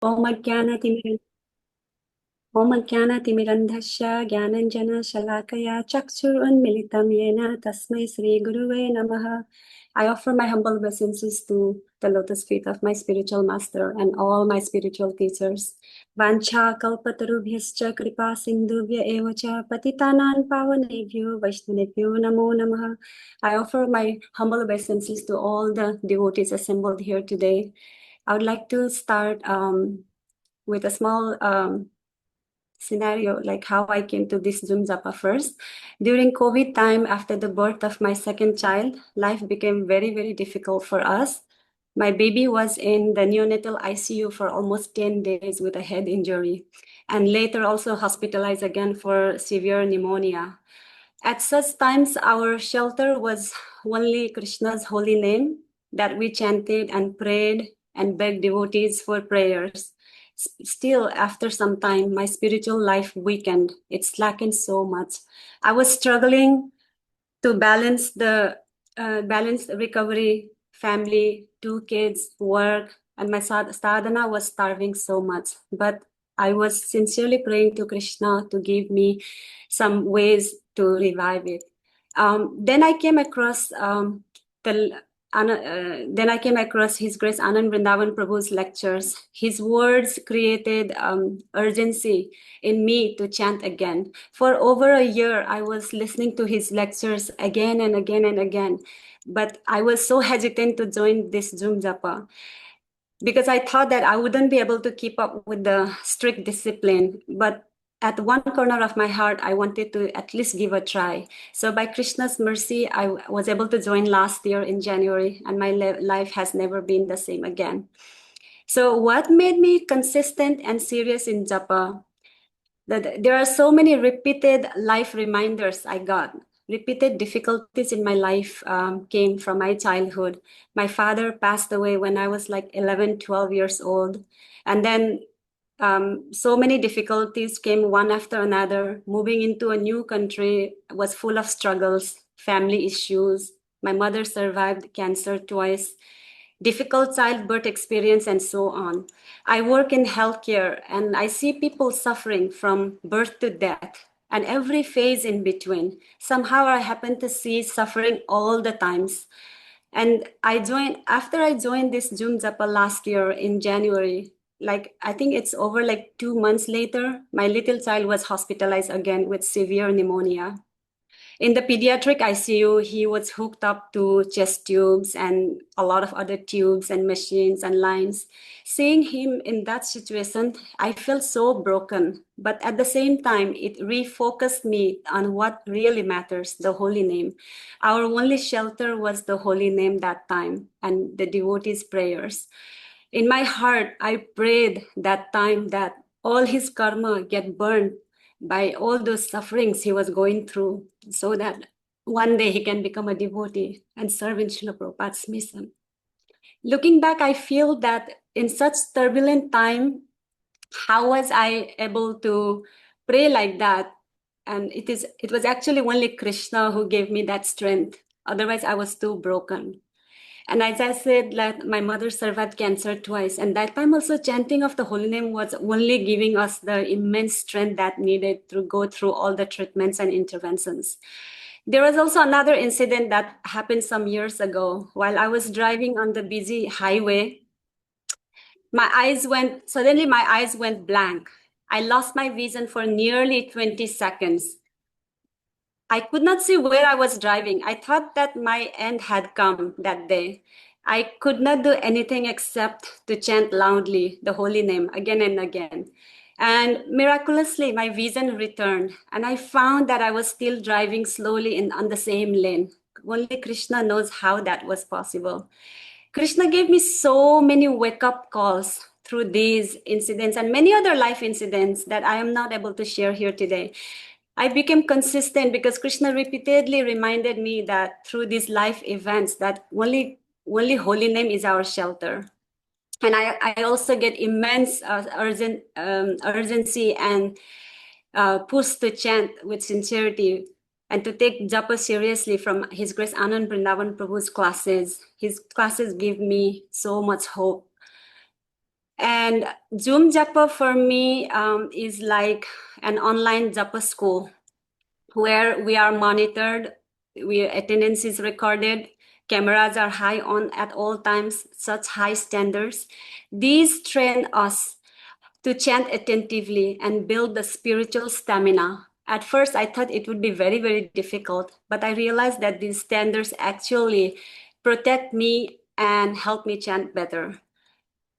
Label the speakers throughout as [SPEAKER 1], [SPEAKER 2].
[SPEAKER 1] Om Ajnanatimirandhasya Gyananjana Shalakaya Chakshurunmilitam Yena Tasmai Sri Guruve Namaha. I offer my humble obeisances to the lotus feet of my spiritual master and all my spiritual teachers. Vancha kalpatarubhyascha kripa sindhubhya evacha patitanan pavanebhyo vaishnavebhyo namo namaha. I offer my humble obeisances to all the devotees assembled here today. I would like to start with a small scenario, like how I came to this Zoom Japa first. During COVID time, after the birth of my second child, life became very, very difficult for us. My baby was in the neonatal ICU for almost 10 days with a head injury, and later also hospitalized again for severe pneumonia. At such times, our shelter was only Krishna's holy name that we chanted and prayed and begged devotees for prayers. Still, after some time, my spiritual life weakened. It slackened so much. I was struggling to balance recovery, family, two kids, work, and my sadhana was starving so much. But I was sincerely praying to Krishna to give me some ways to revive it. Then I came across the then I came across His Grace Anand Vrindavan Prabhu's lectures. His words created urgency in me to chant again. For over a year, I was listening to his lectures again and again and again. But I was so hesitant to join this Zoom Japa because I thought that I wouldn't be able to keep up with the strict discipline. But at one corner of my heart, I wanted to at least give a try. So by Krishna's mercy, I was able to join last year in January, and my life has never been the same again. So what made me consistent and serious in japa? That there are so many repeated life reminders I got. Repeated difficulties in my life came from my childhood. My father passed away when I was like 11, 12 years old. And then so many difficulties came one after another. Moving into a new country was full of struggles, family issues. My mother survived cancer twice, difficult childbirth experience, and so on. I work in healthcare and I see people suffering from birth to death and every phase in between. Somehow I happen to see suffering all the times. And after I joined this June Japa last year in January, like I think it's over like 2 months later, my little child was hospitalized again with severe pneumonia. In the pediatric ICU, he was hooked up to chest tubes and a lot of other tubes and machines and lines. Seeing him in that situation, I felt so broken. But at the same time, it refocused me on what really matters, the holy name. Our only shelter was the holy name that time and the devotees' prayers. In my heart, I prayed that time that all his karma get burned by all those sufferings he was going through so that one day he can become a devotee and serve in Srila Prabhupada's mission. Looking back, I feel that in such turbulent time, how was I able to pray like that? And it was actually only Krishna who gave me that strength. Otherwise, I was too broken. And as I said, like my mother survived cancer twice. And that time also chanting of the holy name was only giving us the immense strength that needed to go through all the treatments and interventions. There was also another incident that happened some years ago. While I was driving on the busy highway, suddenly my eyes went blank. I lost my vision for nearly 20 seconds. I could not see where I was driving. I thought that my end had come that day. I could not do anything except to chant loudly the holy name again and again. And miraculously, my vision returned, and I found that I was still driving slowly on the same lane. Only Krishna knows how that was possible. Krishna gave me so many wake up calls through these incidents and many other life incidents that I am not able to share here today. I became consistent because Krishna repeatedly reminded me that through these life events that only holy name is our shelter. And I also get immense urgency and push to chant with sincerity and to take japa seriously from His Grace Anand Vrindavan Prabhu's classes. His classes give me so much hope. And Zoom Japa for me is like an online Japa school where we are monitored, attendance is recorded, cameras are high on at all times, such high standards. These train us to chant attentively and build the spiritual stamina. At first, I thought it would be very, very difficult, but I realized that these standards actually protect me and help me chant better.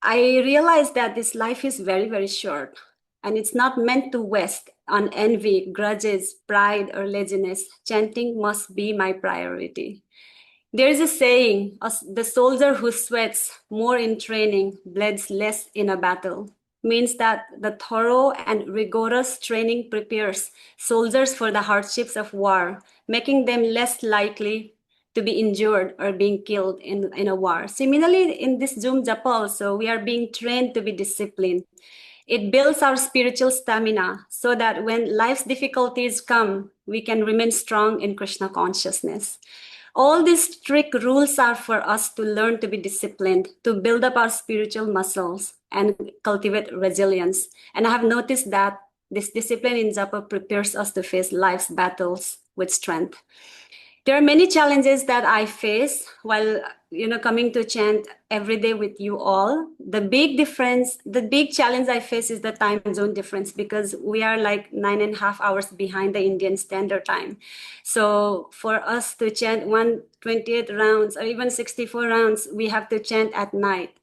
[SPEAKER 1] I realized that this life is very, very short and it's not meant to waste on envy, grudges, pride, or laziness. Chanting must be my priority. There is a saying, the soldier who sweats more in training bleeds less in a battle. Means that the thorough and rigorous training prepares soldiers for the hardships of war, making them less likely to be injured or being killed in a war. Similarly, in this Zoom Japa also, we are being trained to be disciplined. It builds our spiritual stamina so that when life's difficulties come, we can remain strong in Krishna consciousness. All these strict rules are for us to learn to be disciplined, to build up our spiritual muscles and cultivate resilience. And I have noticed that this discipline in Japa prepares us to face life's battles with strength. There are many challenges that I face while coming to chant every day with you all. The big challenge I face is the time zone difference because we are like 9.5 hours behind the Indian Standard Time. So for us to chant 128 rounds or even 64 rounds, we have to chant at night.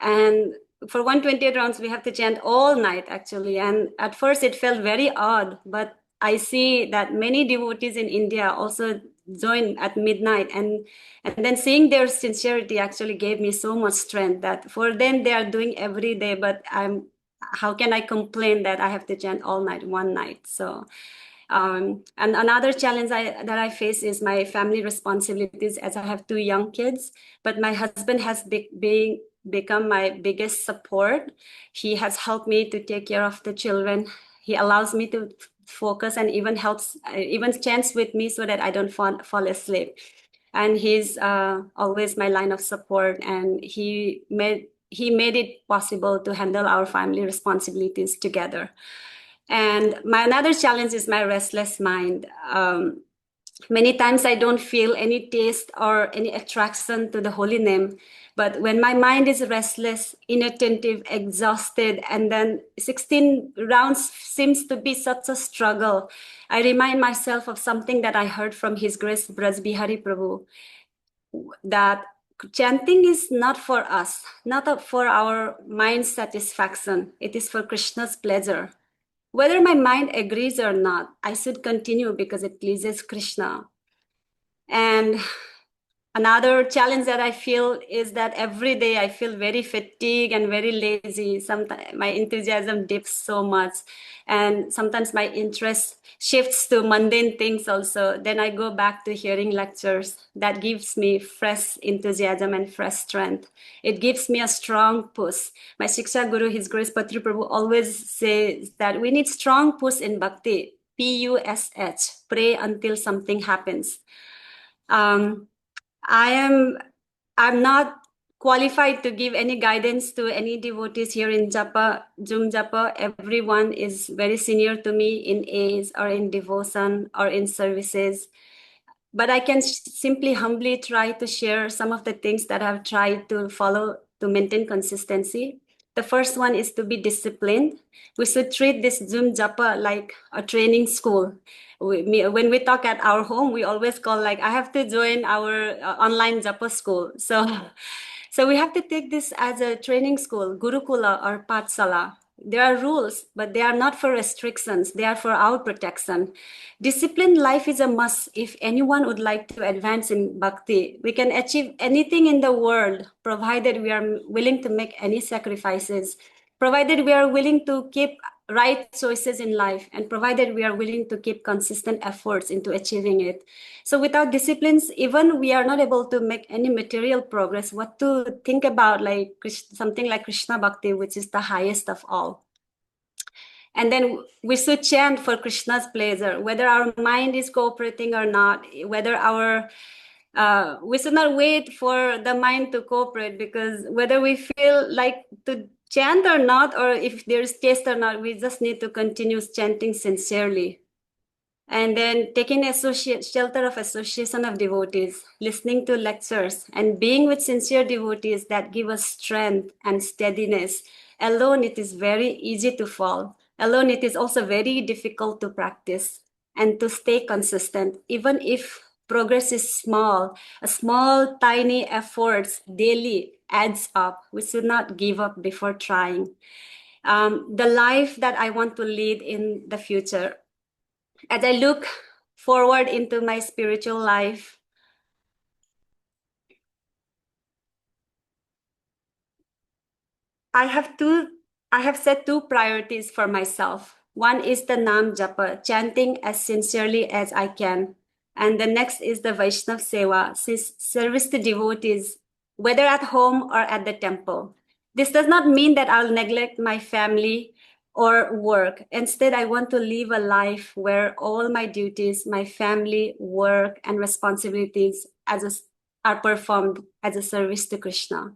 [SPEAKER 1] And for 128 rounds, we have to chant all night actually. And at first it felt very odd, but I see that many devotees in India also join at midnight, and then seeing their sincerity actually gave me so much strength that for them they are doing every day, but how can I complain that I have to chant all night one night? So and another challenge that I face is my family responsibilities as I have two young kids, but my husband has become my biggest support. He has helped me to take care of the children. He allows me to focus and even helps, even chants with me so that I don't fall asleep. And he's always my line of support, and he made it possible to handle our family responsibilities together. And my another challenge is my restless mind. Many times I don't feel any taste or any attraction to the holy name. But when my mind is restless, inattentive, exhausted, and then 16 rounds seems to be such a struggle, I remind myself of something that I heard from His Grace Braj Bihari Prabhu, that chanting is not for us, not for our mind satisfaction. It is for Krishna's pleasure. Whether my mind agrees or not, I should continue because it pleases Krishna. And another challenge that I feel is that every day I feel very fatigued and very lazy. Sometimes my enthusiasm dips so much, and sometimes my interest shifts to mundane things also. Then I go back to hearing lectures. That gives me fresh enthusiasm and fresh strength. It gives me a strong push. My Shiksha Guru, His Grace Patri Prabhu, always says that we need strong push in bhakti. PUSH, pray until something happens. I'm not qualified to give any guidance to any devotees here in Japa, Zoom Japa. Everyone is very senior to me in age or in devotion or in services. But I can simply humbly try to share some of the things that I've tried to follow to maintain consistency. The first one is to be disciplined. We should treat this Zoom Japa like a training school. When we talk at our home, we always call like, I have to join our online Japa school. So we have to take this as a training school, Gurukula or Patsala. There are rules, but they are not for restrictions. They are for our protection. Disciplined life is a must if anyone would like to advance in bhakti. We can achieve anything in the world, provided we are willing to make any sacrifices, provided we are willing to keep right choices in life, and provided we are willing to keep consistent efforts into achieving it. So without disciplines, even we are not able to make any material progress. What to think about like something like Krishna Bhakti, which is the highest of all. And then we should chant for Krishna's pleasure, whether our mind is cooperating or not, whether we should not wait for the mind to cooperate, because whether we feel like to chant or not, or if there's taste or not, we just need to continue chanting sincerely. And then taking shelter of association of devotees, listening to lectures, and being with sincere devotees that give us strength and steadiness. Alone, it is very easy to fall. Alone, it is also very difficult to practice and to stay consistent, even if progress is small. A small, tiny efforts daily adds up. We should not give up before trying. The life that I want to lead in the future, as I look forward into my spiritual life, I have set two priorities for myself. One is the Nam Japa, chanting as sincerely as I can. And the next is the Vaishnav Seva, service to devotees, whether at home or at the temple. This does not mean that I'll neglect my family or work. Instead, I want to live a life where all my duties, my family, work, and responsibilities are performed as a service to Krishna.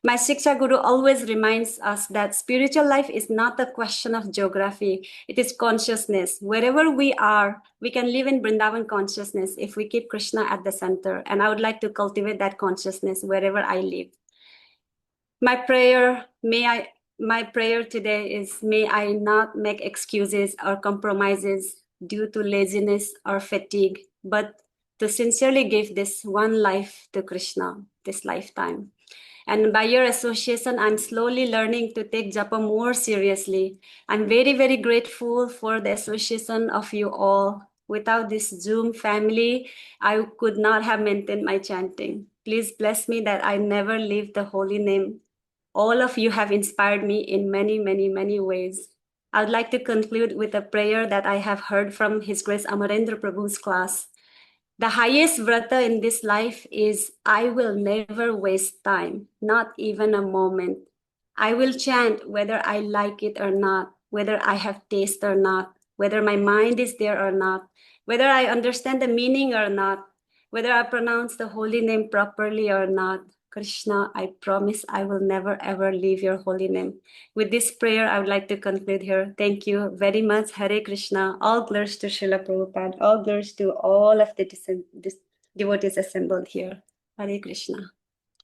[SPEAKER 1] My Shiksha Guru always reminds us that spiritual life is not a question of geography, it is consciousness. Wherever we are, we can live in Vrindavan consciousness if we keep Krishna at the center. And I would like to cultivate that consciousness wherever I live. My prayer today is, may I not make excuses or compromises due to laziness or fatigue, but to sincerely give this one life to Krishna, this lifetime. And by your association, I'm slowly learning to take japa more seriously. I'm very, very grateful for the association of you all. Without this Zoom family, I could not have maintained my chanting. Please bless me that I never leave the holy name. All of you have inspired me in many, many, many ways. I would like to conclude with a prayer that I have heard from His Grace Amarendra Prabhu's class. The highest vrata in this life is, I will never waste time, not even a moment. I will chant whether I like it or not, whether I have taste or not, whether my mind is there or not, whether I understand the meaning or not, whether I pronounce the holy name properly or not. Krishna, I promise I will never ever leave your holy name. With this prayer, I would like to conclude here. Thank you very much. Hare Krishna. All glories to Srila Prabhupada. All glories to all of the devotees assembled here. Hare Krishna.